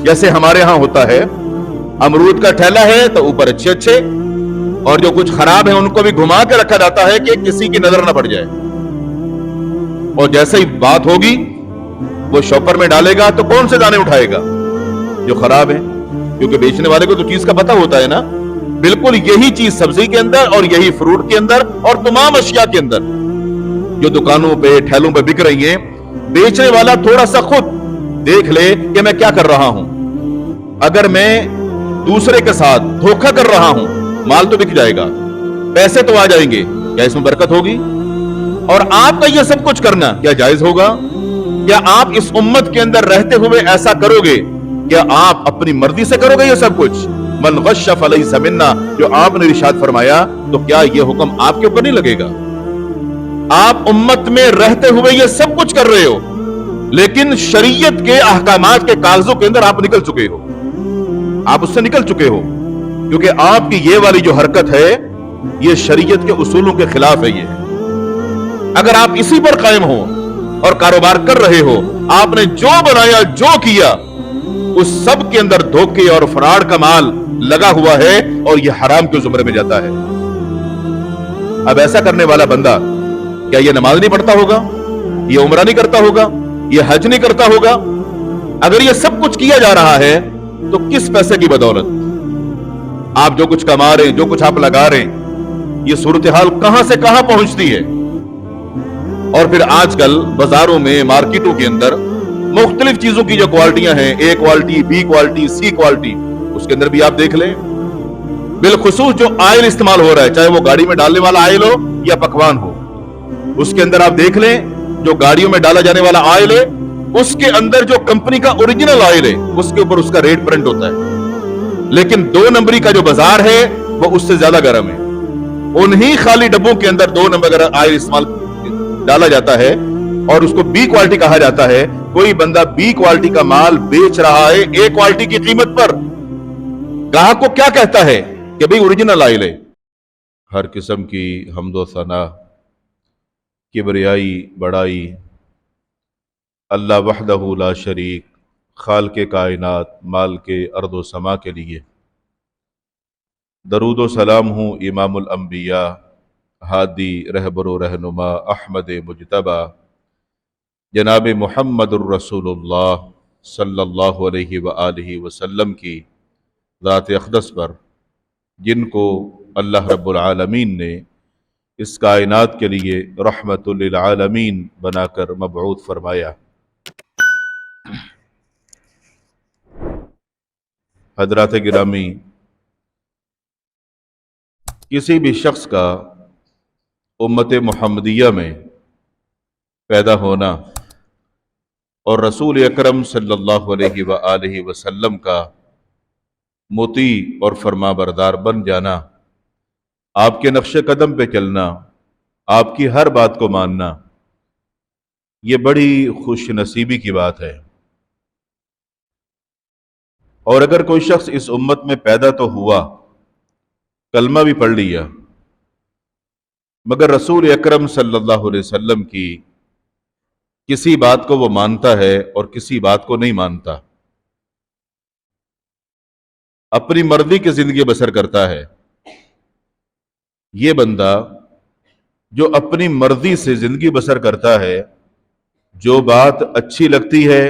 جیسے ہمارے ہاں ہوتا ہے، امرود کا ٹھیلا ہے تو اوپر اچھے اچھے، اور جو کچھ خراب ہے ان کو بھی گھما کے رکھا جاتا ہے کہ کسی کی نظر نہ پڑ جائے، اور جیسے ہی بات ہوگی وہ شاپر میں ڈالے گا تو کون سے دانے اٹھائے گا؟ جو خراب ہے، کیونکہ بیچنے والے کو تو چیز کا پتہ ہوتا ہے نا۔ بالکل یہی چیز سبزی کے اندر اور یہی فروٹ کے اندر اور تمام اشیاء کے اندر جو دکانوں پہ ٹھیلوں پہ بک رہی ہیں، بیچنے والا تھوڑا سا خود دیکھ لے کہ میں کیا کر رہا ہوں۔ اگر میں دوسرے کے ساتھ دھوکہ کر رہا ہوں، مال تو بک جائے گا، پیسے تو آ جائیں گے، کیا اس میں برکت ہوگی؟ اور آپ کا یہ سب کچھ کرنا کیا جائز ہوگا؟ کیا آپ اس امت کے اندر رہتے ہوئے ایسا کرو گے؟ کیا آپ اپنی مرضی سے کرو گے یہ سب کچھ؟ من غش فلیس منا، جو آپ نے ارشاد فرمایا، تو کیا یہ حکم آپ کے اوپر نہیں لگے گا؟ آپ امت میں رہتے ہوئے یہ سب کچھ کر رہے ہو، لیکن شریعت کے احکامات کے کاغذوں کے اندر آپ نکل چکے ہو، آپ اس سے نکل چکے ہو، کیونکہ آپ کی یہ والی جو حرکت ہے یہ شریعت کے اصولوں کے خلاف ہے۔ یہ اگر آپ اسی پر قائم ہو اور کاروبار کر رہے ہو، آپ نے جو بنایا جو کیا اس سب کے اندر دھوکے اور فراڈ کا مال لگا ہوا ہے، اور یہ حرام کے زمرے میں جاتا ہے۔ اب ایسا کرنے والا بندہ کیا یہ نماز نہیں پڑھتا ہوگا؟ یہ عمرہ نہیں کرتا ہوگا؟ یہ حج نہیں کرتا ہوگا؟ اگر یہ سب کچھ کیا جا رہا ہے تو کس پیسے کی بدولت آپ جو کچھ کما رہے ہیں، جو کچھ آپ لگا رہے ہیں، یہ صورتحال کہاں سے کہاں پہنچتی ہے؟ اور پھر آج کل بازاروں میں، مارکیٹوں کے اندر مختلف چیزوں کی جو کوالٹیاں ہیں، A quality, B quality, C quality, اس کے اندر بھی آپ دیکھ لیں، بالخصوص جو آئل استعمال ہو رہا ہے، چاہے وہ گاڑی میں ڈالنے والا آئل ہو یا پکوان ہو، اس کے اندر آپ دیکھ لیں جو گاڑیوں میں ڈالا جانے والا آئل ہے، اس کے اندر جو کمپنی کا اوریجنل آئل ہے اس کے اوپر اس کا ریٹ پرنٹ ہوتا ہے، لیکن 2 نمبری کا جو بازار ہے وہ اس سے زیادہ گرم ہے۔ انہی خالی ڈبوں کے اندر 2 نمبر آئل استعمال ڈالا جاتا ہے اور اس کو بی کوالٹی کہا جاتا ہے۔ کوئی بندہ بی کوالٹی کا مال بیچ رہا ہے اے کوالٹی کی قیمت پر، گاہک کو کیا کہتا ہے کہ بھئی اوریجنل آئل ہے۔ ہر قسم کی حمد و ثنا، کبریائی، بڑائی اللہ وحدہ لا شریک، خالق کائنات، مالک ارض و سما کے لیے۔ درود و سلام ہوں امام الانبیاء، ہادی، رہبر و رہنما، احمد مجتبی، جناب محمد الرسول اللہ صلی اللہ علیہ وآلہ وسلم کی ذات اقدس پر، جن کو اللہ رب العالمین نے اس کائنات کے لیے رحمت للعالمین بنا کر مبعوث فرمایا۔ حضرات گرامی، کسی بھی شخص کا امت محمدیہ میں پیدا ہونا اور رسول اکرم صلی اللہ علیہ وآلہ وسلم کا مطیع اور فرما بردار بن جانا، آپ کے نقش قدم پہ چلنا، آپ کی ہر بات کو ماننا، یہ بڑی خوش نصیبی کی بات ہے۔ اور اگر کوئی شخص اس امت میں پیدا تو ہوا، کلمہ بھی پڑھ لیا، مگر رسول اکرم صلی اللہ علیہ وسلم کی کسی بات کو وہ مانتا ہے اور کسی بات کو نہیں مانتا، اپنی مرضی کی زندگی بسر کرتا ہے، یہ بندہ جو اپنی مرضی سے زندگی بسر کرتا ہے، جو بات اچھی لگتی ہے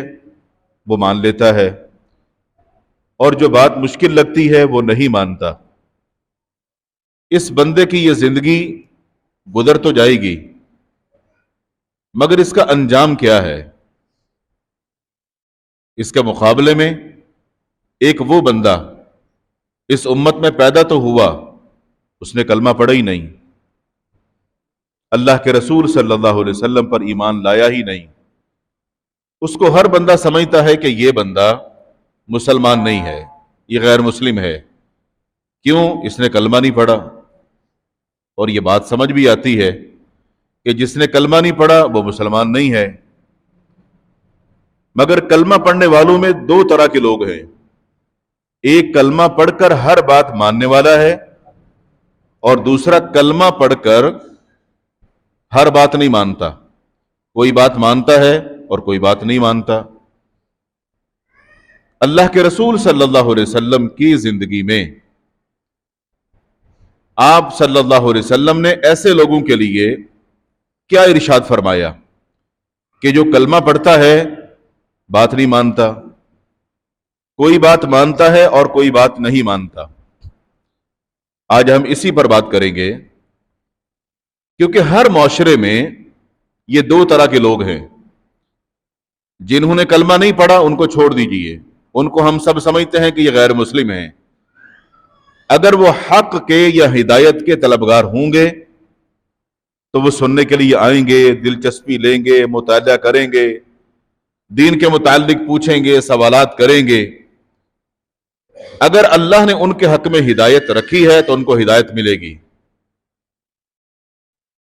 وہ مان لیتا ہے، اور جو بات مشکل لگتی ہے وہ نہیں مانتا، اس بندے کی یہ زندگی گزر تو جائے گی، مگر اس کا انجام کیا ہے؟ اس کے مقابلے میں ایک وہ بندہ اس امت میں پیدا تو ہوا، اس نے کلمہ پڑھا ہی نہیں، اللہ کے رسول صلی اللہ علیہ وسلم پر ایمان لایا ہی نہیں، اس کو ہر بندہ سمجھتا ہے کہ یہ بندہ مسلمان نہیں ہے، یہ غیر مسلم ہے۔ کیوں؟ اس نے کلمہ نہیں پڑھا۔ اور یہ بات سمجھ بھی آتی ہے کہ جس نے کلمہ نہیں پڑھا وہ مسلمان نہیں ہے، مگر کلمہ پڑھنے والوں میں 2 طرح کے لوگ ہیں، ایک کلمہ پڑھ کر ہر بات ماننے والا ہے، اور دوسرا کلمہ پڑھ کر ہر بات نہیں مانتا، کوئی بات مانتا ہے اور کوئی بات نہیں مانتا۔ اللہ کے رسول صلی اللہ علیہ وسلم کی زندگی میں آپ صلی اللہ علیہ وسلم نے ایسے لوگوں کے لیے کیا ارشاد فرمایا کہ جو کلمہ پڑھتا ہے بات نہیں مانتا، کوئی بات مانتا ہے اور کوئی بات نہیں مانتا۔ آج ہم اسی پر بات کریں گے، کیونکہ ہر معاشرے میں یہ دو طرح کے لوگ ہیں۔ جنہوں نے کلمہ نہیں پڑھا ان کو چھوڑ دیجئے، ان کو ہم سب سمجھتے ہیں کہ یہ غیر مسلم ہیں۔ اگر وہ حق کے یا ہدایت کے طلبگار ہوں گے تو وہ سننے کے لیے آئیں گے، دلچسپی لیں گے، مطالعہ کریں گے، دین کے متعلق پوچھیں گے، سوالات کریں گے۔ اگر اللہ نے ان کے حق میں ہدایت رکھی ہے تو ان کو ہدایت ملے گی۔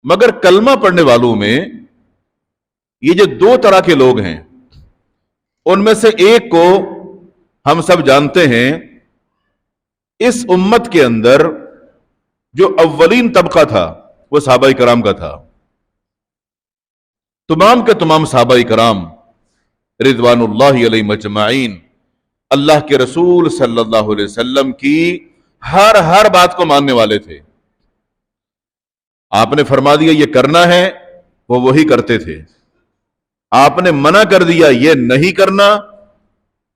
مگر کلمہ پڑھنے والوں میں یہ جو دو طرح کے لوگ ہیں، ان میں سے ایک کو ہم سب جانتے ہیں۔ اس امت کے اندر جو اولین طبقہ تھا وہ صحابہ کرام کا تھا۔ تمام کے تمام صحابہ کرام رضوان اللہ علیہ مجمعین اللہ کے رسول صلی اللہ علیہ وسلم کی ہر بات کو ماننے والے تھے۔ آپ نے فرما دیا یہ کرنا ہے، وہ وہی کرتے تھے۔ آپ نے منع کر دیا یہ نہیں کرنا،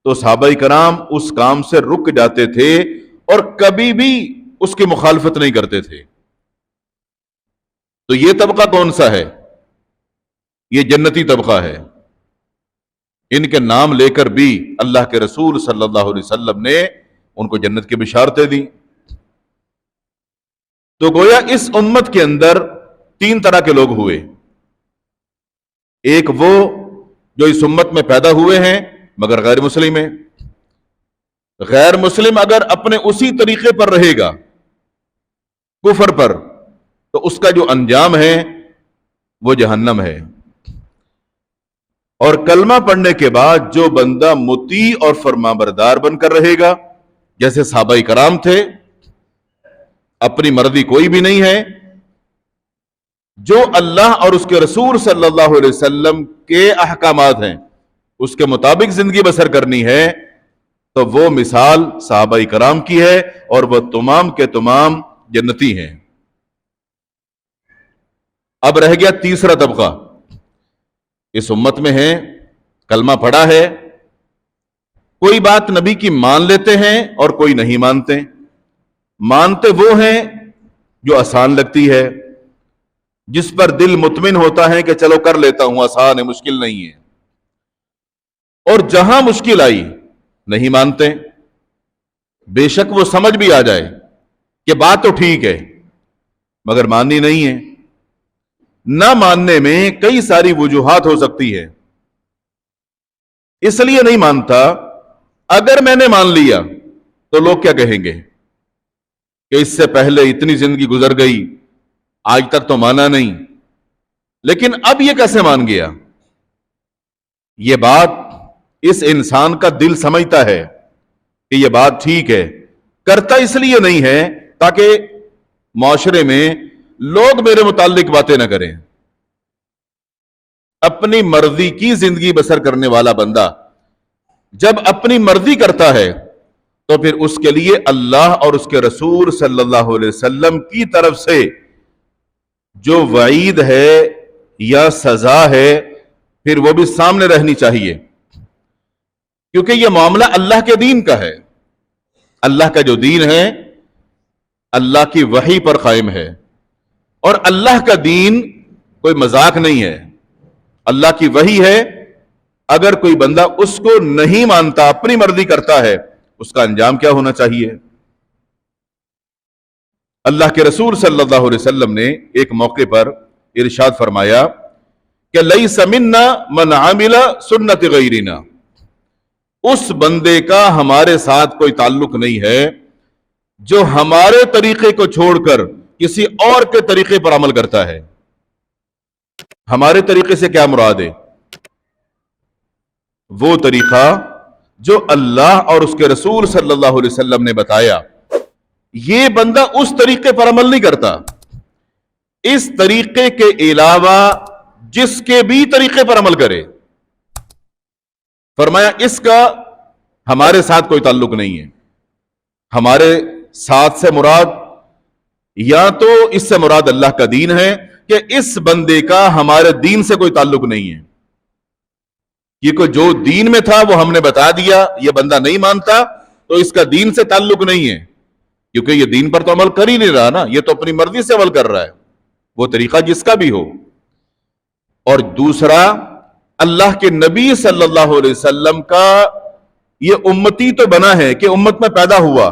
تو صحابہ کرام اس کام سے رک جاتے تھے اور کبھی بھی اس کی مخالفت نہیں کرتے تھے۔ تو یہ طبقہ کون سا ہے؟ یہ جنتی طبقہ ہے۔ ان کے نام لے کر بھی اللہ کے رسول صلی اللہ علیہ وسلم نے ان کو جنت کی بشارتیں دی۔ تو گویا اس امت کے اندر تین طرح کے لوگ ہوئے۔ ایک وہ جو اس امت میں پیدا ہوئے ہیں مگر غیر مسلم ہیں۔ غیر مسلم اگر اپنے اسی طریقے پر رہے گا کفر پر، تو اس کا جو انجام ہے وہ جہنم ہے۔ اور کلمہ پڑھنے کے بعد جو بندہ مطیع اور فرمانبردار بن کر رہے گا، جیسے صحابہ کرام تھے، اپنی مرضی کوئی بھی نہیں ہے، جو اللہ اور اس کے رسول صلی اللہ علیہ وسلم کے احکامات ہیں اس کے مطابق زندگی بسر کرنی ہے، تو وہ مثال صحابہ کرام کی ہے اور وہ تمام کے تمام جنتی ہیں۔ اب رہ گیا تیسرا طبقہ۔ اس امت میں ہے، کلمہ پڑھا ہے، کوئی بات نبی کی مان لیتے ہیں اور کوئی نہیں مانتے۔ مانتے وہ ہیں جو آسان لگتی ہے، جس پر دل مطمئن ہوتا ہے کہ چلو کر لیتا ہوں، آسان ہے، مشکل نہیں ہے۔ اور جہاں مشکل آئی نہیں مانتے، بے شک وہ سمجھ بھی آ جائے کہ بات تو ٹھیک ہے مگر ماننی نہیں ہے۔ نہ ماننے میں کئی ساری وجوہات ہو سکتی ہے، اس لیے نہیں مانتا۔ اگر میں نے مان لیا تو لوگ کیا کہیں گے کہ اس سے پہلے اتنی زندگی گزر گئی، آج تک تو مانا نہیں، لیکن اب یہ کیسے مان گیا؟ یہ بات اس انسان کا دل سمجھتا ہے کہ یہ بات ٹھیک ہے، کرتا اس لیے نہیں ہے تاکہ معاشرے میں لوگ میرے متعلق باتیں نہ کریں۔ اپنی مرضی کی زندگی بسر کرنے والا بندہ جب اپنی مرضی کرتا ہے تو پھر اس کے لیے اللہ اور اس کے رسول صلی اللہ علیہ وسلم کی طرف سے جو وعید ہے یا سزا ہے پھر وہ بھی سامنے رہنی چاہیے، کیونکہ یہ معاملہ اللہ کے دین کا ہے۔ اللہ کا جو دین ہے اللہ کی وحی پر قائم ہے، اور اللہ کا دین کوئی مذاق نہیں ہے، اللہ کی وحی ہے۔ اگر کوئی بندہ اس کو نہیں مانتا، اپنی مرضی کرتا ہے، اس کا انجام کیا ہونا چاہیے؟ اللہ کے رسول صلی اللہ علیہ وسلم نے ایک موقع پر ارشاد فرمایا کہ لیس منا من عمل سنت غیرنا، اس بندے کا ہمارے ساتھ کوئی تعلق نہیں ہے جو ہمارے طریقے کو چھوڑ کر کسی اور کے طریقے پر عمل کرتا ہے۔ ہمارے طریقے سے کیا مراد ہے؟ وہ طریقہ جو اللہ اور اس کے رسول صلی اللہ علیہ وسلم نے بتایا، یہ بندہ اس طریقے پر عمل نہیں کرتا۔ اس طریقے کے علاوہ جس کے بھی طریقے پر عمل کرے، فرمایا اس کا हमारे साथ कोई ताल्लुक नहीं है। हमारे साथ से मुराद या तो इससे मुराद अल्लाह का दीन है कि इस बंदे का हमारे दीन से कोई ताल्लुक नहीं है। ये कोई जो दीन में था वो हमने बता दिया, ये बंदा नहीं मानता तो इसका दीन से ताल्लुक नहीं है, क्योंकि ये दीन पर तो अमल कर ही नहीं रहा ना, ये तो अपनी मर्जी से अमल कर रहा है, वो तरीका जिसका भी हो। और दूसरा, अल्लाह के नबी सल्लल्लाहु अलैहि वसल्लम का ये उम्मती तो बना है कि उम्मत में पैदा हुआ,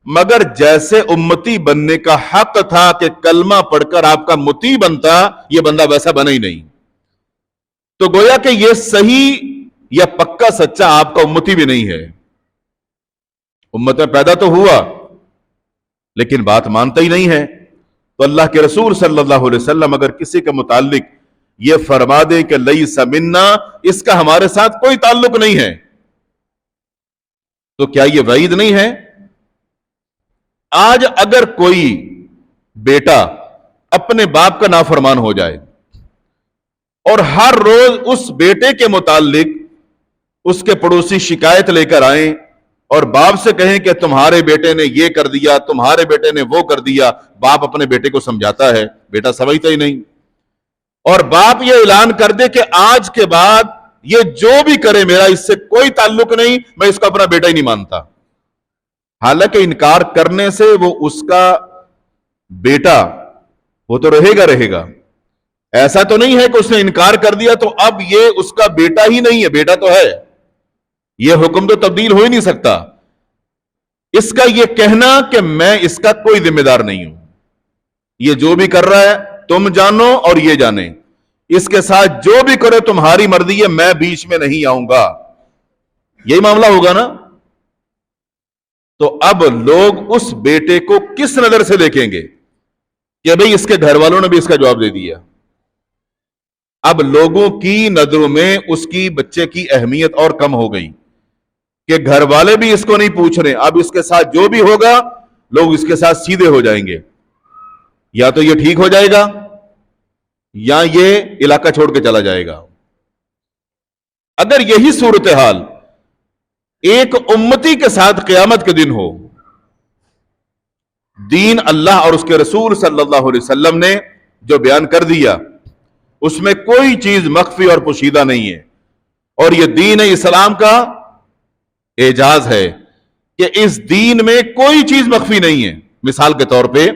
मगर जैसे उम्मती बनने का हक था कि कलमा पढ़कर आपका मुती बनता, ये बंदा वैसा बना ही नहीं। तो गोया कि ये सही या पक्का सच्चा आपका उम्मती भी नहीं है। उम्मत में पैदा तो हुआ लेकिन बात मानता ही नहीं है। तो अल्लाह के रसूल सल्लल्लाहु अलैहि वसल्लम अगर किसी के मुतालिक ये फरमा दे कि लैसा मिन्ना, इसका हमारे साथ कोई ताल्लुक नहीं है, तो क्या ये वईद नहीं है? आज अगर कोई बेटा अपने बाप का नाफरमान हो जाए और हर रोज उस बेटे के मुतालिक उसके पड़ोसी शिकायत लेकर आए और बाप से कहें कि तुम्हारे बेटे ने ये कर दिया, तुम्हारे बेटे ने वो कर दिया, बाप अपने बेटे को समझाता है, बेटा समझता ही नहीं, और बाप ये ऐलान कर दे कि आज के बाद ये जो भी करे मेरा इससे कोई ताल्लुक नहीं, मैं इसको अपना बेटा ही नहीं मानता। हालांकि इनकार करने से वो उसका बेटा वो तो रहेगा। ऐसा तो नहीं है कि उसने इनकार कर दिया तो अब ये उसका बेटा ही नहीं है, बेटा तो है। ये हुक्म तो तब्दील हो ही नहीं सकता। इसका ये कहना कि मैं इसका कोई जिम्मेदार नहीं हूं, ये जो भी कर रहा है तुम जानो और ये जाने, इसके साथ जो भी करो तुम्हारी मर्जी है, मैं बीच में नहीं आऊंगा, यही मामला होगा ना। तो अब लोग उस बेटे को किस नजर से देखेंगे कि भाई इसके घर वालों ने भी इसका जवाब दे दिया। अब लोगों की नजरों में उसकी बच्चे की अहमियत और कम हो गई कि घर वाले भी इसको नहीं पूछ रहे, अब इसके साथ जो भी होगा लोग इसके साथ सीधे हो जाएंगे, या तो ये ठीक हो जाएगा या ये इलाका छोड़ के चला जाएगा। अगर यही सूरत हाल एक उम्मती के साथ क़यामत के दिन हो, दीन अल्लाह और उसके रसूल सल्लल्लाहु अलैहि वसल्लम ने जो बयान कर दिया उसमें कोई चीज मख्फी और पोशीदा नहीं है, और यह दीन इस्लाम का एजाज है कि इस दीन में कोई चीज मख्फी नहीं है। मिसाल के तौर पे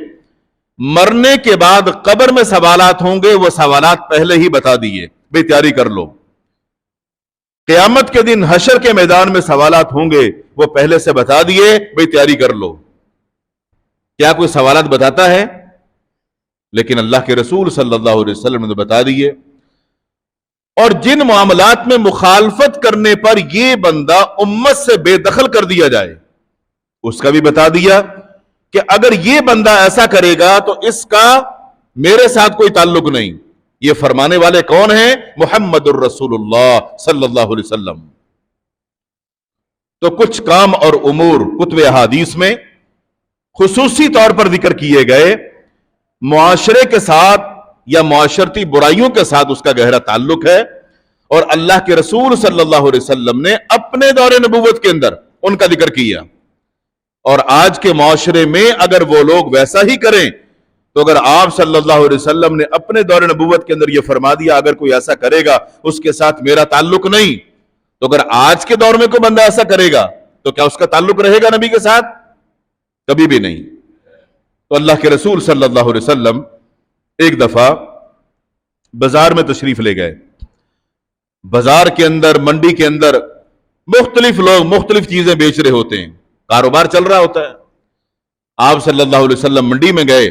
मरने के बाद कब्र में सवालात होंगे, वो सवालात पहले ही बता दिए, भाई तैयारी कर लो। क़यामत के दिन हशर के मैदान में सवालात होंगे, वो पहले से बता दिए, भाई तैयारी कर लो। क्या कोई सवालात बताता है? लेकिन अल्लाह के रसूल सल्लल्लाहु अलैहि वसल्लम ने बता दिए। और जिन मामलात में मुखालफत करने पर यह बंदा उम्मत से बेदखल कर दिया जाए, उसका भी बता दिया कि अगर यह बंदा ऐसा करेगा तो इसका मेरे साथ कोई ताल्लुक नहीं। ये फरमाने वाले कौन हैं? मुहम्मदुर रसूलुल्लाह सल्लल्लाहु अलैहि वसल्लम। तो कुछ काम और उमूर कुतुब अहादीस में खुसूसी तौर पर जिक्र किए गए, मुआशरे के साथ या मुआशरती बुराइयों के साथ उसका गहरा ताल्लुक है, और अल्लाह के रसूल सल्लल्लाहु अलैहि वसल्लम ने अपने दौरे नबूवत के अंदर उनका जिक्र किया। और आज के मुआशरे में अगर वो लोग वैसा ही करें, तो अगर आप सल्लल्लाहु अलैहि वसल्लम ने अपने दौरे नबूवत के अंदर यह फरमा दिया अगर कोई ऐसा करेगा उसके साथ मेरा ताल्लुक नहीं, तो अगर आज के दौर में कोई बंदा ऐसा करेगा तो क्या उसका ताल्लुक रहेगा नबी के साथ? कभी भी नहीं। तो अल्लाह के रसूल सल्लल्लाहु अलैहि वसल्लम एक दफा बाजार में तशरीफ ले गए। बाजार के अंदर, मंडी के अंदर मुख्तलिफ लोग मुख्तलिफ चीजें बेच रहे होते हैं, कारोबार चल रहा होता है। आप सल्लल्लाहु अलैहि वसल्लम मंडी में गए,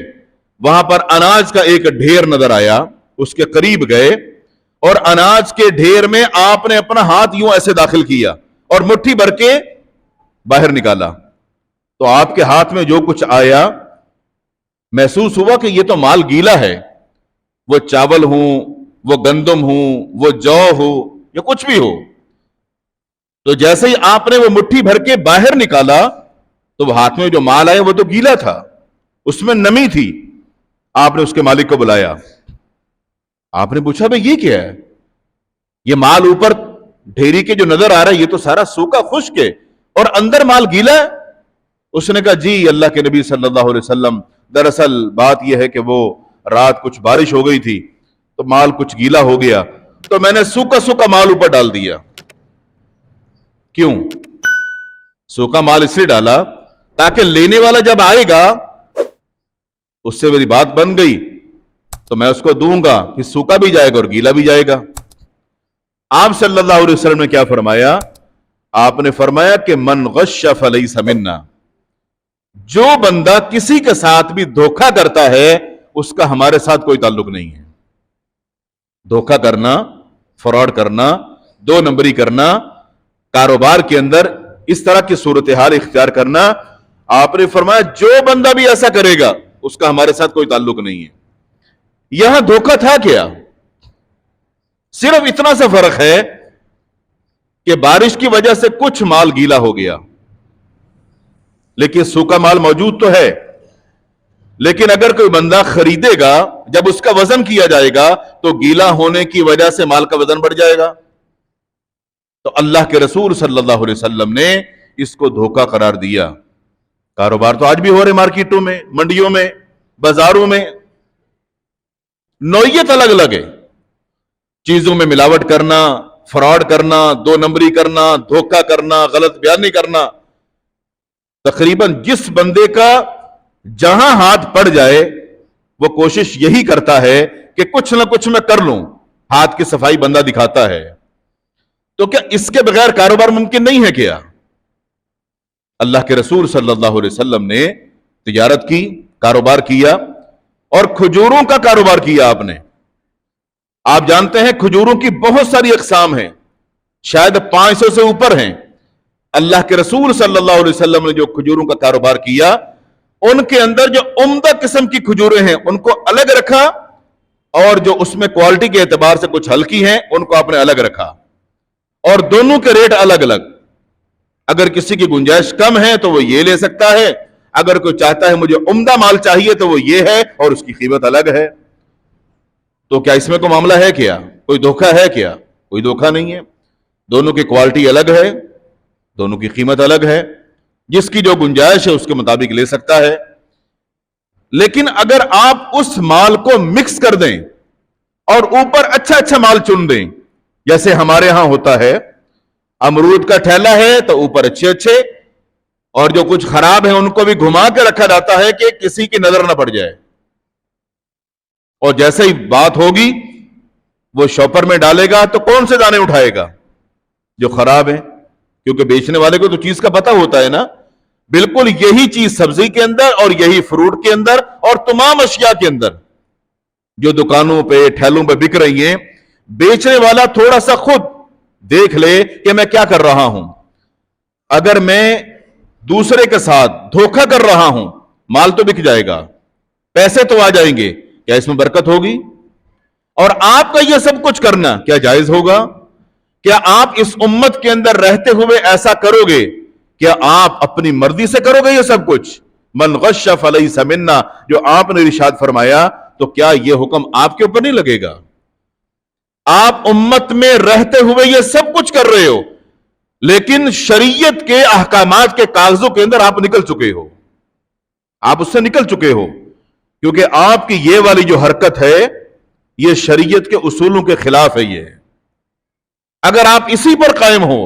वहां पर अनाज का एक ढेर नजर आया, उसके करीब गए और अनाज के ढेर में आपने अपना हाथ यूं ऐसे दाखिल किया और मुट्ठी भर के बाहर निकाला। तो आपके हाथ में जो कुछ आया, महसूस हुआ कि यह तो माल गीला है, वो चावल हो, वो गंदम हो, वो जौ हो, या कुछ भी हो। तो जैसे ही आपने वो मुट्ठी भर के बाहर निकाला तो वो हाथ में जो माल आया वो तो गीला था, उसमें नमी थी। आपने उसके मालिक को बुलाया, आपने पूछा भाई ये क्या है? ये माल ऊपर ढेरी के जो नजर आ रहा है ये तो सारा सूखा खुश्क है और अंदर माल गीला है। उसने कहा जी अल्लाह के नबी सल्लल्लाहु अलैहि वसल्लम, दरअसल बात यह है कि वो रात कुछ बारिश हो गई थी तो माल कुछ गीला हो गया, तो मैंने सूखा सूखा माल ऊपर डाल दिया। क्यों सूखा माल इसलिए डाला ताकि लेने वाला जब आएगा उससे मेरी बात बन गई तो मैं उसको दूंगा कि सूखा भी जाएगा और गीला भी जाएगा। आप सल्लल्लाहु अलैहि वसल्लम ने क्या फरमाया? आपने फरमाया कि मन गश्शा फलैसा मिन्ना, जो बंदा किसी के साथ भी धोखा करता है उसका हमारे साथ कोई ताल्लुक नहीं है। धोखा करना, फ्रॉड करना, दो नंबरी करना, कारोबार के अंदर इस तरह की सूरत हाल इख्तियार करना, आपने फरमाया जो बंदा भी ऐसा करेगा उसका हमारे साथ कोई ताल्लुक नहीं है। यहां धोखा था क्या? सिर्फ इतना सा फर्क है कि बारिश की वजह से कुछ माल गीला हो गया, लेकिन सूखा माल मौजूद तो है। लेकिन अगर कोई बंदा खरीदेगा, जब उसका वजन किया जाएगा तो गीला होने की वजह से माल का वजन बढ़ जाएगा। तो अल्लाह के रसूल सल्लल्लाहु अलैहि वसल्लम ने इसको धोखा करार दिया। कारोबार तो आज भी हो रहे मार्केटों में, मंडियों में, बाजारों में, नौयत अलग अलग है। चीजों में मिलावट करना, फ्रॉड करना, दो नंबरी करना, धोखा करना, गलत बयानी करना। तकरीबन जिस बंदे का जहां हाथ पड़ जाए वो कोशिश यही करता है कि कुछ ना कुछ मैं कर लूं, हाथ की सफाई बंदा दिखाता है। तो क्या इसके बगैर कारोबार मुमकिन नहीं है क्या? अल्लाह के रसूल सल्लल्लाहु अलैहि वसल्लम ने तिजारत की, कारोबार किया और खजूरों का कारोबार किया आपने। आप जानते हैं खजूरों की बहुत सारी अकसाम हैं, शायद 500 से ऊपर हैं। अल्लाह के रसूल सल्लल्लाहु अलैहि वसल्लम ने जो खजूरों का कारोबार किया, उनके अंदर जो उम्दा किस्म की खजूरें हैं उनको अलग रखा और जो उसमें क्वालिटी के एतबार से कुछ हल्की हैं उनको आपने अलग रखा, और दोनों के रेट अलग अलग। अगर किसी की गुंजाइश कम है तो वो ये ले सकता है, अगर कोई चाहता है मुझे उम्दा माल चाहिए तो वो ये है और उसकी कीमत अलग है। तो क्या इसमें कोई मामला है क्या? कोई धोखा है क्या? कोई धोखा नहीं है। दोनों की क्वालिटी अलग है, दोनों की कीमत अलग है, जिसकी जो गुंजाइश है उसके मुताबिक ले सकता है। लेकिन अगर आप उस माल को मिक्स कर दें और ऊपर अच्छा अच्छा माल चुन दें, जैसे हमारे यहां होता है, अमरूद का ठेला है तो ऊपर अच्छे अच्छे और जो कुछ खराब है उनको भी घुमा के रखा जाता है कि किसी की नजर ना पड़ जाए, और जैसे ही बात होगी वो शॉपर में डालेगा तो कौन से दाने उठाएगा? जो खराब है, क्योंकि बेचने वाले को तो चीज का पता होता है ना। बिल्कुल यही चीज सब्जी के अंदर और यही फ्रूट के अंदर और तमाम अशिया के अंदर जो दुकानों पे ठेलों पे बिक रही हैं, बेचने वाला थोड़ा सा खुद देख ले कि मैं क्या कर रहा हूं। अगर मैं दूसरे के साथ धोखा कर रहा हूं, माल तो बिक जाएगा, पैसे तो आ जाएंगे, क्या इसमें बरकत होगी? और आपका यह सब कुछ करना क्या जायज होगा? क्या आप इस उम्मत के अंदर रहते हुए ऐसा करोगे? क्या आप अपनी मर्जी से करोगे ये सब कुछ? मन गश्शा फलैसा मिन्ना, जो आपने इरशाद फरमाया, तो क्या यह हुक्म आपके ऊपर नहीं लगेगा? आप उम्मत में रहते हुए ये सब कुछ कर रहे हो, लेकिन शरीयत के अहकामात के कागजों के अंदर आप निकल चुके हो, आप उससे निकल चुके हो, क्योंकि आपकी ये वाली जो हरकत है ये शरीयत के उसूलों के खिलाफ है। ये अगर आप इसी पर कायम हो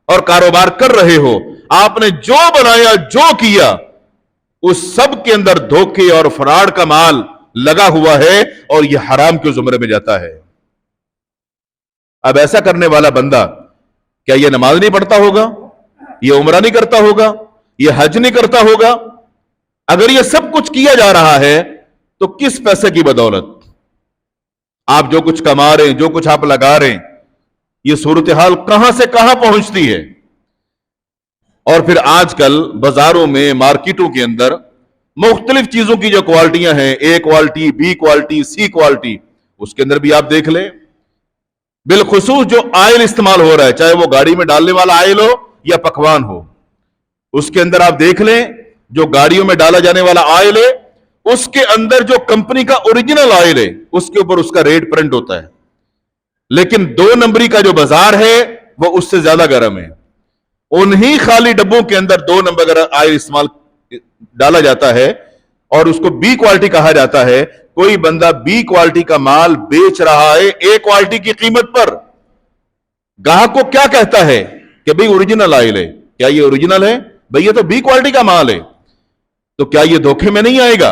और कारोबार कर रहे हो, आपने जो बनाया जो किया उस सब के अंदर धोखे और फ्रॉड का माल लगा हुआ है और यह हराम के जुमरे में जाता है। अब ऐसा करने वाला बंदा क्या यह नमाज नहीं पढ़ता होगा, यह उम्रा नहीं करता होगा, यह हज नहीं करता होगा? अगर यह सब कुछ किया जा रहा है तो किस पैसे की बदौलत आप जो कुछ कमा रहे हैं, जो कुछ आप लगा रहे हैं, यह सूरत हाल कहां से कहां पहुंचती है? और फिर आजकल बाजारों में, मार्केटों के अंदर मुख्तलिफ चीजों की जो क्वालिटियां हैं, ए क्वालिटी, बी क्वालिटी, सी क्वालिटी, उसके अंदर भी आप देख लें। बिलखुसूस जो आयल इस्तेमाल हो रहा है, चाहे वो गाड़ी में डालने वाला आयल हो या पकवान हो, उसके अंदर आप देख लें जो गाड़ियों में डाला जाने वाला आयल है, उसके अंदर जो कंपनी का ओरिजिनल आयल है उसके ऊपर उसका रेट प्रिंट होता है। लेकिन दो नंबरी का जो बाजार है वो उससे ज्यादा गर्म है। उन्हीं खाली डब्बों के अंदर 2 नंबर का ऑयल इस्तेमाल डाला जाता है और उसको बी क्वालिटी कहा जाता है। कोई बंदा बी क्वालिटी का माल बेच रहा है ए क्वालिटी की कीमत पर, ग्राहक को क्या कहता है कि भाई ओरिजिनल ऑयल है। क्या ये ओरिजिनल है? भाई ये तो बी क्वालिटी का माल है। तो क्या ये धोखे में नहीं आएगा?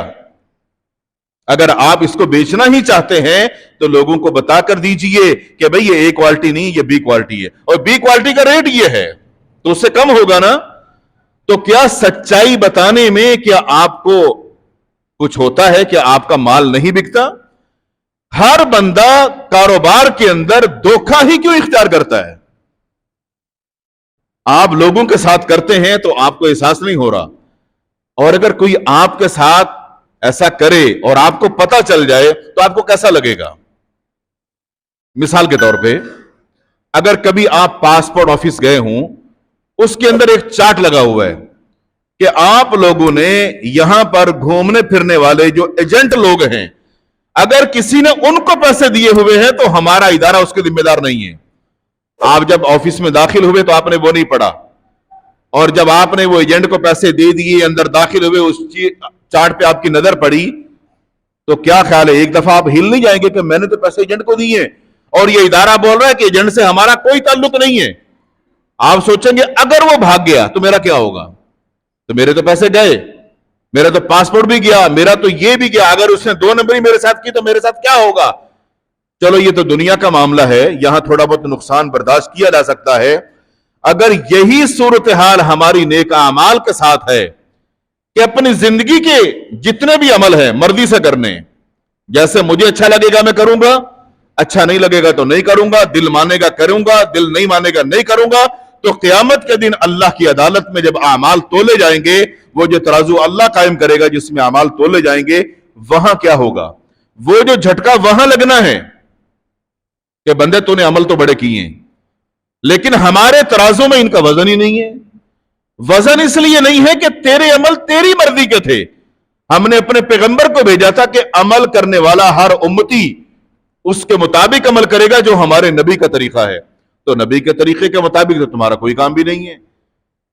अगर आप इसको बेचना ही चाहते हैं तो लोगों को बता कर दीजिए कि भाई ये ए क्वालिटी नहीं, ये बी क्वालिटी है और बी क्वालिटी का रेट ये है, तो उससे कम होगा ना। तो क्या सच्चाई बताने में क्या आपको कुछ होता है कि आपका माल नहीं बिकता? हर बंदा कारोबार के अंदर धोखा ही क्यों इख्तियार करता है? आप लोगों के साथ करते हैं तो आपको एहसास नहीं हो रहा, और अगर कोई आपके साथ ऐसा करे और आपको पता चल जाए तो आपको कैसा लगेगा? मिसाल के तौर पे, अगर कभी आप पासपोर्ट ऑफिस गए हों, उसके अंदर एक चार्ट लगा हुआ है कि आप लोगों ने यहां पर घूमने फिरने वाले जो एजेंट लोग हैं, अगर किसी ने उनको पैसे दिए हुए हैं तो हमारा इदारा उसके जिम्मेदार नहीं है। आप जब ऑफिस में दाखिल हुए तो आपने वो नहीं पढ़ा, और जब आपने वो एजेंट को पैसे दे दिए, अंदर दाखिल हुए, उस चार्ट पे आपकी नजर पड़ी, तो क्या ख्याल है, एक दफा आप हिल नहीं जाएंगे कि मैंने तो पैसे एजेंट को दिए और ये इदारा बोल रहा है कि एजेंट से हमारा कोई ताल्लुक नहीं है? आप सोचेंगे अगर वो भाग गया तो मेरा क्या होगा? तो मेरे तो पैसे गए, मेरा तो पासपोर्ट भी गया, मेरा तो ये भी गया। अगर उसने 2 नंबरी मेरे साथ की तो मेरे साथ क्या होगा? चलो ये तो दुनिया का मामला है, यहां थोड़ा बहुत नुकसान बर्दाश्त किया जा सकता है। अगर यही सूरत हाल हमारी नेक आमाल के साथ है कि अपनी जिंदगी के जितने भी अमल हैं मर्जी से करने, जैसे मुझे अच्छा लगेगा मैं करूंगा, अच्छा नहीं लगेगा तो नहीं करूंगा, दिल मानेगा करूंगा, दिल नहीं मानेगा नहीं करूंगा, तो क़यामत के दिन अल्लाह की अदालत में जब आमाल तोले जाएंगे, वो जो तराजू अल्लाह कायम करेगा जिसमें आमाल तोले जाएंगे, वहां क्या होगा? वो जो झटका वहां लगना है कि बंदे तूने अमल तो बड़े किए हैं, लेकिन हमारे तराजू में इनका वजन ही नहीं है। वजन इसलिए नहीं है कि तेरे अमल तेरी मर्जी के थे। हमने अपने पैगंबर को भेजा था कि अमल करने वाला हर उम्मती उसके मुताबिक अमल करेगा जो हमारे नबी का तरीका है। तो नबी के तरीके के मुताबिक तो तुम्हारा कोई काम भी नहीं है,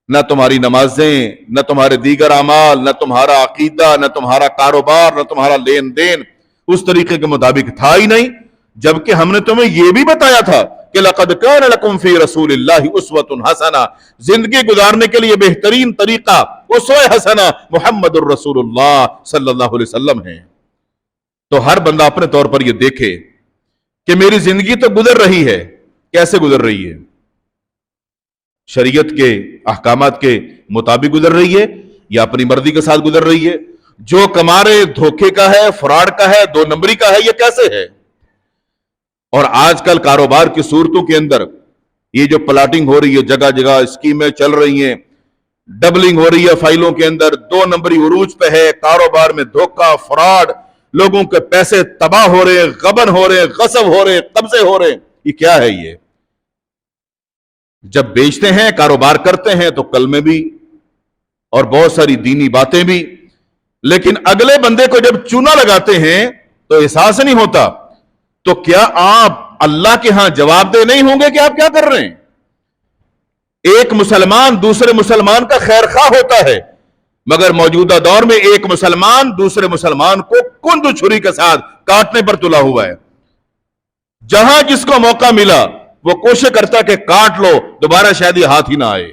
न तुम्हारी नमाजें, न तुम्हारे दीगर अमाल, न तुम्हारा अकीदा, न तुम्हारा कारोबार, न तुम्हारा लेन देन उस तरीके के मुताबिक था ही नहीं। जबकि हमने तुम्हें यह भी बताया था कि लक़द कान लकुम फी रसूलिल्लाहि उस्वतुन हसना, जिंदगी गुजारने के लिए बेहतरीन तरीका उसवे हसना मुहम्मदुर रसूलुल्लाह सल्लल्लाहु अलैहि वसल्लम है। तो हर बंदा अपने तौर पर यह देखे कि मेरी जिंदगी तो गुजर रही है, कैसे गुजर रही है? शरीयत के अहकामात के मुताबिक गुजर रही है या अपनी मर्जी के साथ गुजर रही है? जो कमा रहे धोखे का है, फ्रॉड का है, 2 नंबरी का है, यह कैसे है? और आजकल कारोबार की सूरतों के अंदर ये जो प्लाटिंग हो रही है, जगह जगह स्कीमें चल रही हैं, डबलिंग हो रही है फाइलों के अंदर, 2 नंबरी उरूज पे है, कारोबार में धोखा, फ्रॉड, लोगों के पैसे तबाह हो रहे हैं, गबन हो रहे हैं, गसब हो रहे हैं, कब्जे हो रहे हैं। ये क्या है? ये जब बेचते हैं, कारोबार करते हैं तो कलमे भी और बहुत सारी दीनी बातें भी, लेकिन अगले बंदे को जब चूना लगाते हैं तो एहसास नहीं होता। तो क्या आप अल्लाह के यहां जवाबदेह नहीं होंगे कि आप क्या कर रहे हैं? एक मुसलमान दूसरे मुसलमान का खैर खा होता है, मगर मौजूदा दौर में एक मुसलमान दूसरे मुसलमान को कुंद छुरी के साथ काटने पर तुला हुआ है। जहां जिसको मौका मिला वो कोशिश करता कि काट लो, दोबारा शायद ये हाथ ही ना आए।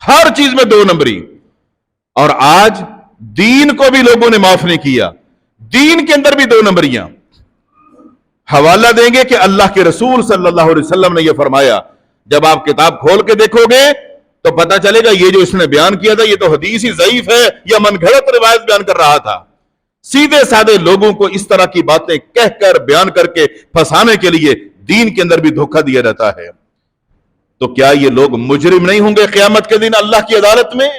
हर चीज में 2 नंबरी। और आज दीन को भी लोगों ने माफ नहीं किया, दीन के अंदर भी 2 नंबरियां। हवाला देंगे कि अल्लाह के रसूल सल्लल्लाहु अलैहि वसल्लम ने यह फरमाया। जब आप किताब खोल के देखोगे तो पता चलेगा ये जो इसने बयान किया था ये तो हदीस ही ज़ईफ है या मनगढ़ंत रिवायत बयान कर रहा था। सीधे साधे लोगों को इस तरह की बातें कहकर बयान करके फंसाने के लिए दीन के अंदर भी धोखा दिया जाता है। तो क्या ये लोग मुजरिम नहीं होंगे क़यामत के दिन अल्लाह की अदालत में?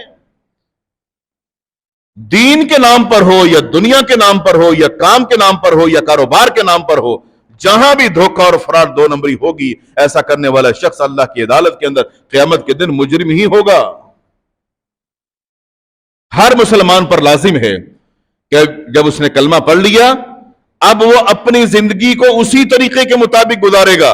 दीन के नाम पर हो या दुनिया के नाम पर हो या काम के नाम पर हो या कारोबार के नाम पर हो, जहां भी धोखा और फ्रॉड 2 नंबरी होगी, ऐसा करने वाला शख्स अल्लाह की अदालत के अंदर क़यामत के दिन मुजरिम ही होगा। हर मुसलमान पर लाजिम है कि जब उसने कलमा पढ़ लिया, अब वो अपनी जिंदगी को उसी तरीके के मुताबिक गुजारेगा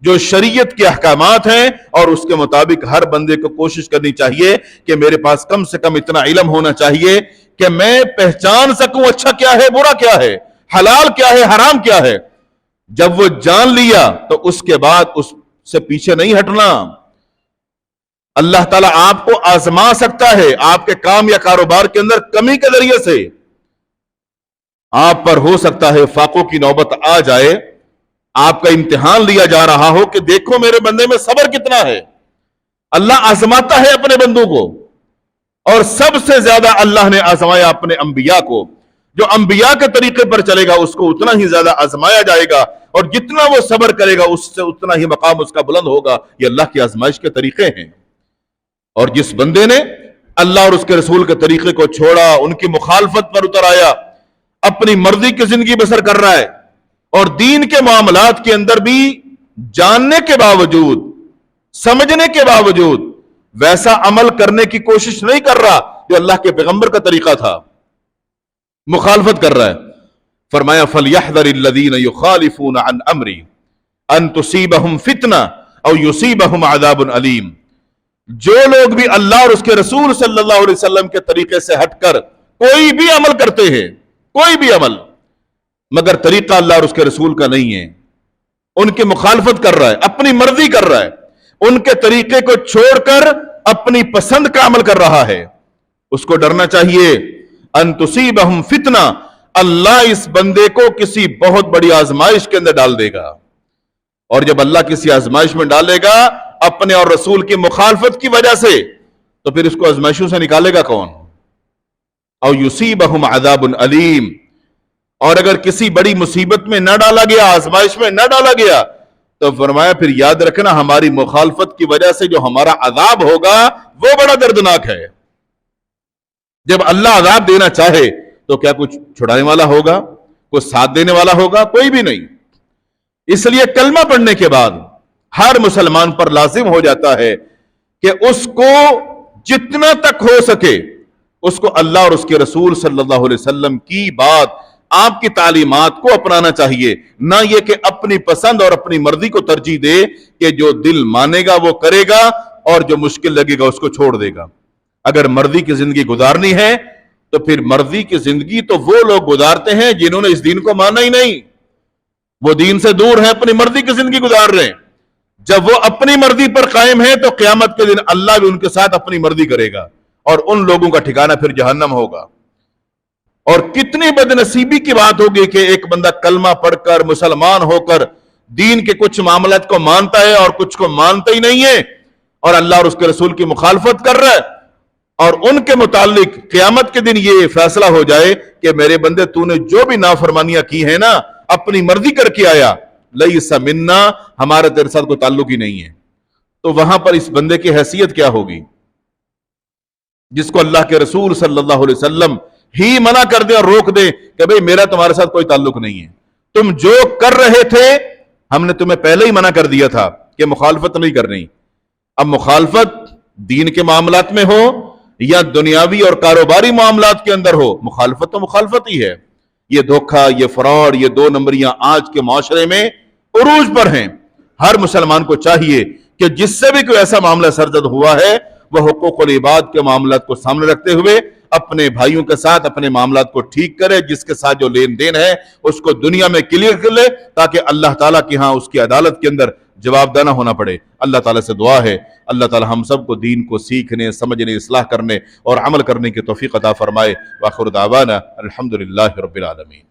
جو شریعت کے احکامات ہیں اور اس کے مطابق ہر بندے کو کوشش کرنی چاہیے کہ میرے پاس کم سے کم اتنا علم ہونا چاہیے کہ میں پہچان سکوں اچھا کیا ہے، برا کیا ہے، حلال کیا ہے، حرام کیا ہے۔ جب وہ جان لیا تو اس کے بعد اس سے پیچھے نہیں ہٹنا۔ اللہ تعالیٰ آپ کو آزما سکتا ہے، آپ کے کام یا کاروبار کے اندر کمی کے ذریعے سے آپ پر ہو سکتا ہے فاقوں کی نوبت آ جائے، آپ کا امتحان لیا جا رہا ہو کہ دیکھو میرے بندے میں صبر کتنا ہے۔ اللہ آزماتا ہے اپنے بندوں کو، اور سب سے زیادہ اللہ نے آزمایا اپنے انبیاء کو۔ جو انبیاء کے طریقے پر چلے گا اس کو اتنا ہی زیادہ آزمایا جائے گا، اور جتنا وہ صبر کرے گا اس سے اتنا ہی مقام اس کا بلند ہوگا۔ یہ اللہ کی آزمائش کے طریقے ہیں۔ اور جس بندے نے اللہ اور اس کے رسول کے طریقے کو چھوڑا، ان کی مخالفت پر اتر آیا، اپنی مرضی کی زندگی بسر کر رہا ہے، اور دین کے معاملات کے اندر بھی جاننے کے باوجود، سمجھنے کے باوجود ویسا عمل کرنے کی کوشش نہیں کر رہا جو اللہ کے پیغمبر کا طریقہ تھا، مخالفت کر رہا ہے، فرمایا فَلْيَحْذَرِ الَّذِينَ يُخَالِفُونَ عَنْ أَمْرِي أَن تُصِيبَهُمْ فِتْنَةٌ أَوْ يُصِيبَهُمْ عَذَابٌ أَلِيمٌ۔ جو لوگ بھی اللہ اور اس کے رسول صلی اللہ علیہ وسلم کے طریقے سے ہٹ کر کوئی بھی عمل کرتے ہیں، کوئی بھی عمل، مگر طریقہ اللہ اور اس کے رسول کا نہیں ہے، ان کی مخالفت کر رہا ہے، اپنی مرضی کر رہا ہے، ان کے طریقے کو چھوڑ کر اپنی پسند کا عمل کر رہا ہے، اس کو ڈرنا چاہیے ان تصیبہم فتنہ، اللہ اس بندے کو کسی بہت بڑی آزمائش کے اندر ڈال دے گا۔ اور جب اللہ کسی آزمائش میں ڈالے گا اپنے اور رسول کی مخالفت کی وجہ سے، تو پھر اس کو آزمائشوں سے نکالے گا کون؟ او یصیبہم عذاب علیم، اور اگر کسی بڑی مصیبت میں نہ ڈالا گیا، آزمائش میں نہ ڈالا گیا، تو فرمایا پھر یاد رکھنا ہماری مخالفت کی وجہ سے جو ہمارا عذاب ہوگا وہ بڑا دردناک ہے۔ جب اللہ عذاب دینا چاہے تو کیا کچھ چھڑانے والا ہوگا، کچھ ساتھ دینے والا ہوگا؟ کوئی بھی نہیں۔ اس لیے کلمہ پڑھنے کے بعد ہر مسلمان پر لازم ہو جاتا ہے کہ اس کو جتنا تک ہو سکے اس کو اللہ اور اس کے رسول صلی اللہ علیہ وسلم کی بات، آپ کی تعلیمات کو اپنانا چاہیے، نہ یہ کہ اپنی پسند اور اپنی مرضی کو ترجیح دے کہ جو دل مانے گا وہ کرے گا اور جو مشکل لگے گا اس کو چھوڑ دے گا۔ اگر مرضی کی زندگی گزارنی ہے تو پھر مرضی کی زندگی تو وہ لوگ گزارتے ہیں جنہوں نے اس دین کو مانا ہی نہیں، وہ دین سے دور ہیں، اپنی مرضی کی زندگی گزار رہے ہیں۔ جب وہ اپنی مرضی پر قائم ہیں تو قیامت کے دن اللہ بھی ان کے ساتھ اپنی مرضی کرے گا، اور ان لوگوں کا ٹھکانہ پھر جہنم ہوگا۔ اور کتنی بد نصیبی کی بات ہوگی کہ ایک بندہ کلمہ پڑھ کر مسلمان ہو کر دین کے کچھ معاملات کو مانتا ہے اور کچھ کو مانتا ہی نہیں ہے، اور اللہ اور اس کے رسول کی مخالفت کر رہا ہے، اور ان کے متعلق قیامت کے دن یہ فیصلہ ہو جائے کہ میرے بندے تو نے جو بھی نافرمانیاں کی ہیں نا، اپنی مرضی کر کے آیا، لیس منا، ہمارا تیرے ساتھ کوئی تعلق ہی نہیں ہے، تو وہاں پر اس بندے کی حیثیت کیا ہوگی جس کو اللہ کے رسول صلی اللہ علیہ وسلم ہی منع کر دے اور روک دے کہ بھئی میرا تمہارے ساتھ کوئی تعلق نہیں ہے، تم جو کر رہے تھے ہم نے تمہیں پہلے ہی منع کر دیا تھا کہ مخالفت نہیں کرنی۔ اب مخالفت دین کے معاملات میں ہو یا دنیاوی اور کاروباری معاملات کے اندر ہو، مخالفت تو مخالفت ہی ہے۔ یہ دھوکہ، یہ فراڈ، یہ دو نمبریاں آج کے معاشرے میں عروج پر ہیں۔ ہر مسلمان کو چاہیے کہ جس سے بھی کوئی ایسا معاملہ سرزد ہوا ہے وہ حقوق العباد کے معاملات کو سامنے رکھتے ہوئے اپنے بھائیوں کے ساتھ اپنے معاملات کو ٹھیک کرے، جس کے ساتھ جو لین دین ہے اس کو دنیا میں کلیئر کر لے، تاکہ اللہ تعالیٰ کی ہاں اس کی عدالت کے اندر جواب دہ نہ ہونا پڑے۔ اللہ تعالیٰ سے دعا ہے اللہ تعالیٰ ہم سب کو دین کو سیکھنے، سمجھنے، اصلاح کرنے اور عمل کرنے کی توفیق عطا فرمائے۔ وآخر دعوانا الحمدللہ رب العالمین۔